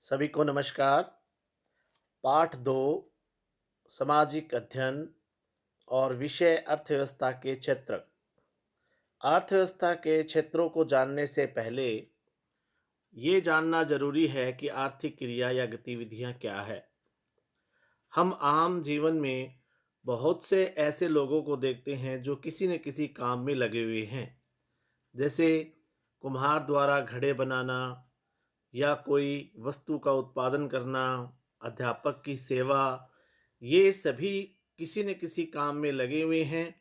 सभी को नमस्कार। पाठ 2 सामाजिक अध्ययन और विषय अर्थव्यवस्था के क्षेत्र। अर्थव्यवस्था के क्षेत्रों को जानने से पहले ये जानना जरूरी है कि आर्थिक क्रिया या गतिविधियां क्या है। हम आम जीवन में बहुत से ऐसे लोगों को देखते हैं जो किसी न किसी काम में लगे हुए हैं, जैसे कुम्हार द्वारा घड़े बनाना या कोई वस्तु का उत्पादन करना, अध्यापक की सेवा। ये सभी किसी न किसी काम में लगे हुए हैं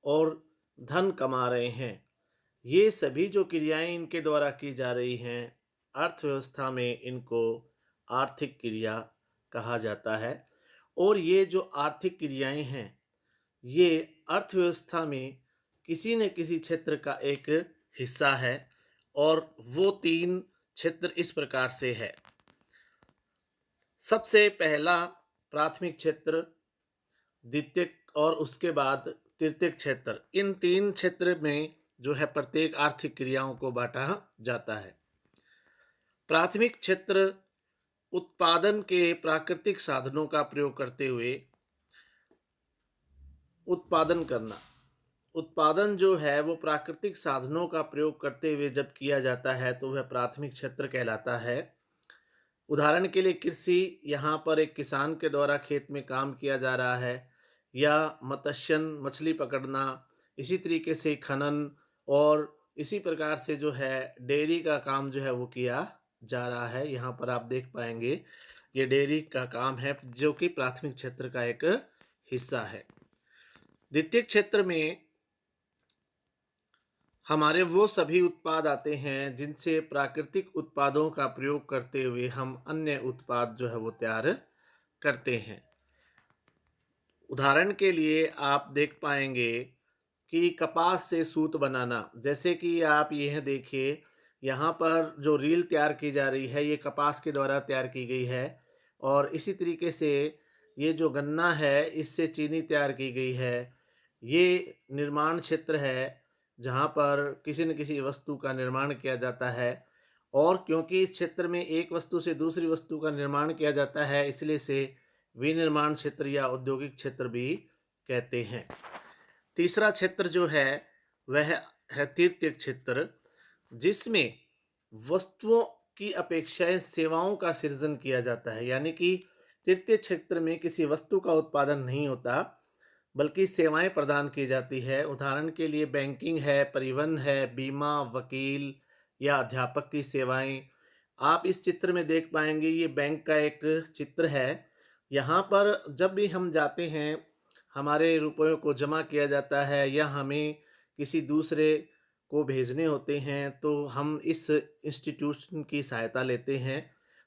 और धन कमा रहे हैं। ये सभी जो क्रियाएं इनके द्वारा की जा रही हैं, अर्थव्यवस्था में इनको आर्थिक क्रिया कहा जाता है। और ये जो आर्थिक क्रियाएं हैं, ये अर्थव्यवस्था में किसी न किसी क्षेत्र का एक हिस्सा है। और वो 3 क्षेत्र इस प्रकार से है। सबसे पहला प्राथमिक क्षेत्र, द्वितीयक और उसके बाद तृतीयक क्षेत्र। इन 3 क्षेत्र में जो है प्रत्येक आर्थिक क्रियाओं को बांटा जाता है। प्राथमिक क्षेत्र उत्पादन के प्राकृतिक साधनों का प्रयोग करते हुए उत्पादन करना। उत्पादन जो है वो प्राकृतिक साधनों का प्रयोग करते हुए जब किया जाता है तो वह प्राथमिक क्षेत्र कहलाता है। उदाहरण के लिए कृषि, यहाँ पर एक किसान के द्वारा खेत में काम किया जा रहा है, या मत्स्यन, मछली पकड़ना। इसी तरीके से खनन और इसी प्रकार से जो है डेयरी का काम जो है वो किया जा रहा है। यहाँ पर आप देख पाएंगे ये डेयरी का काम है जो कि प्राथमिक क्षेत्र का एक हिस्सा है। द्वितीय क्षेत्र में हमारे वो सभी उत्पाद आते हैं जिनसे प्राकृतिक उत्पादों का प्रयोग करते हुए हम अन्य उत्पाद जो है वो तैयार करते हैं। उदाहरण के लिए आप देख पाएंगे कि कपास से सूत बनाना। जैसे कि आप यह देखिए, यहाँ पर जो रील तैयार की जा रही है ये कपास के द्वारा तैयार की गई है। और इसी तरीके से ये जो गन्ना है इससे चीनी तैयार की गई है। ये निर्माण क्षेत्र है जहाँ पर किसी न किसी वस्तु का निर्माण किया जाता है। और क्योंकि इस क्षेत्र में एक वस्तु से दूसरी वस्तु का निर्माण किया जाता है, इसलिए से विनिर्माण क्षेत्र या औद्योगिक क्षेत्र भी कहते हैं। तीसरा क्षेत्र जो है वह है तृतीय क्षेत्र, जिसमें वस्तुओं की अपेक्षाएं सेवाओं का सृजन किया जाता है। यानी कि तृतीय क्षेत्र में किसी वस्तु का उत्पादन नहीं होता बल्कि सेवाएं प्रदान की जाती है। उदाहरण के लिए बैंकिंग है, परिवहन है, बीमा, वकील या अध्यापक की सेवाएं। आप इस चित्र में देख पाएंगे ये बैंक का एक चित्र है। यहाँ पर जब भी हम जाते हैं, हमारे रुपयों को जमा किया जाता है या हमें किसी दूसरे को भेजने होते हैं तो हम इस इंस्टीट्यूशन की सहायता लेते हैं।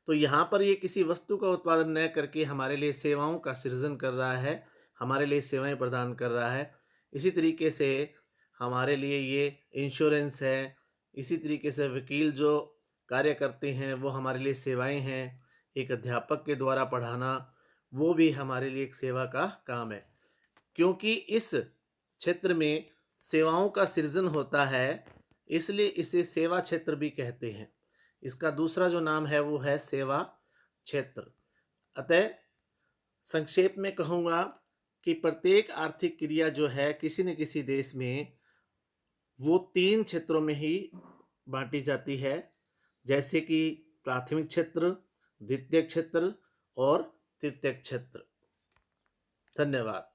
तो यहाँ पर ये किसी वस्तु का उत्पादन न करके हमारे लिए सेवाओं का सृजन कर रहा है, हमारे लिए सेवाएं प्रदान कर रहा है। इसी तरीके से हमारे लिए ये इंश्योरेंस है। इसी तरीके से वकील जो कार्य करते हैं वो हमारे लिए सेवाएं हैं। एक अध्यापक के द्वारा पढ़ाना वो भी हमारे लिए एक सेवा का काम है। क्योंकि इस क्षेत्र में सेवाओं का सृजन होता है, इसलिए इसे सेवा क्षेत्र भी कहते हैं। इसका दूसरा जो नाम है वो है सेवा क्षेत्र। अतः संक्षेप में कहूँगा कि प्रत्येक आर्थिक क्रिया जो है किसी न किसी देश में वो 3 क्षेत्रों में ही बांटी जाती है, जैसे कि प्राथमिक क्षेत्र, द्वितीय क्षेत्र और तृतीय क्षेत्र। धन्यवाद।